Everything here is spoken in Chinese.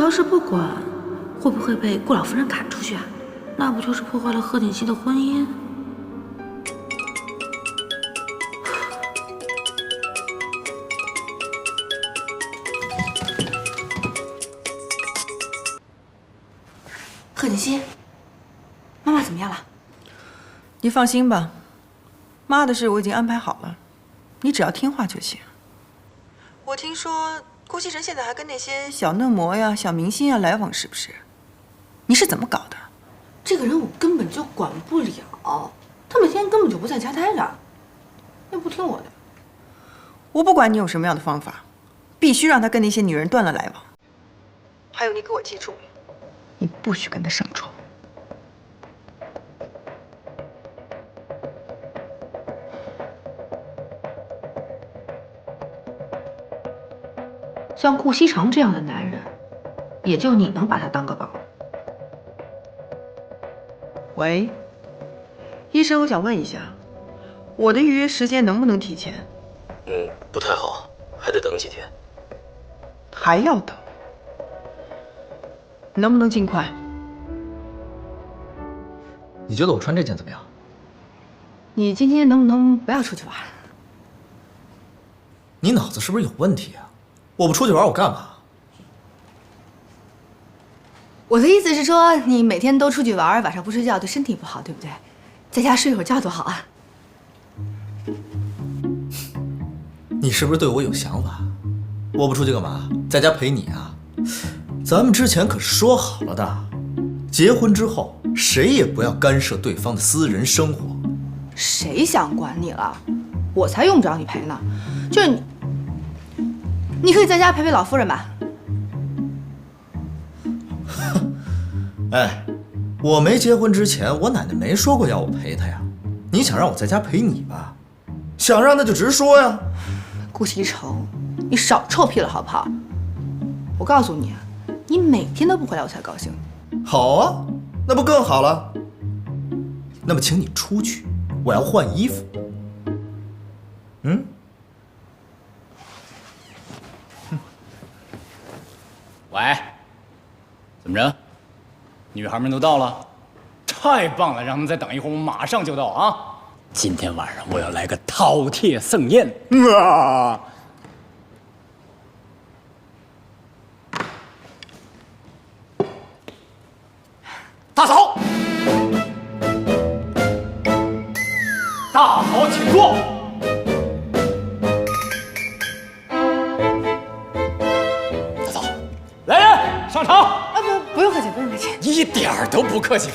要是不管，会不会被顾老夫人赶出去啊？那不就是破坏了贺锦熙的婚姻？贺锦熙，妈妈怎么样了？你放心吧，妈的事我已经安排好了，你只要听话就行。我听说顾西辰现在还跟那些小嫩模呀、小明星呀来往，是不是？你是怎么搞的？这个人我根本就管不了，他每天根本就不在家待着，又不听我的。我不管你有什么样的方法，必须让他跟那些女人断了来往。还有，你给我记住，你不许跟他上床。像顾西城这样的男人，也就你能把他当个宝。喂，医生，我想问一下，我的预约时间能不能提前？不太好，还得等几天。还要等？能不能尽快？你觉得我穿这件怎么样？你今天能不能不要出去玩？你脑子是不是有问题啊？我不出去玩，我干嘛？我的意思是说，你每天都出去玩，晚上不睡觉，对身体不好，对不对？在家睡会儿觉多好啊！你是不是对我有想法？我不出去干嘛？在家陪你啊？咱们之前可是说好了的，结婚之后谁也不要干涉对方的私人生活。谁想管你了？我才用不着你陪呢。就是你，你可以在家陪陪老夫人吧。哎，我没结婚之前，我奶奶没说过要我陪她呀。你想让我在家陪你吧？想让那就直说呀。顾西城，你少臭屁了好不好？我告诉你，你每天都不回来，我才高兴。好啊，那不更好了？那么请你出去，我要换衣服。喂，怎么着？女孩们都到了，太棒了！让他们再等一会儿，我马上就到啊！今天晚上我要来个饕餮盛宴啊！大嫂，大嫂请坐。大嫂，来人上场！啊不用客气，不用客气。一点儿都不客气。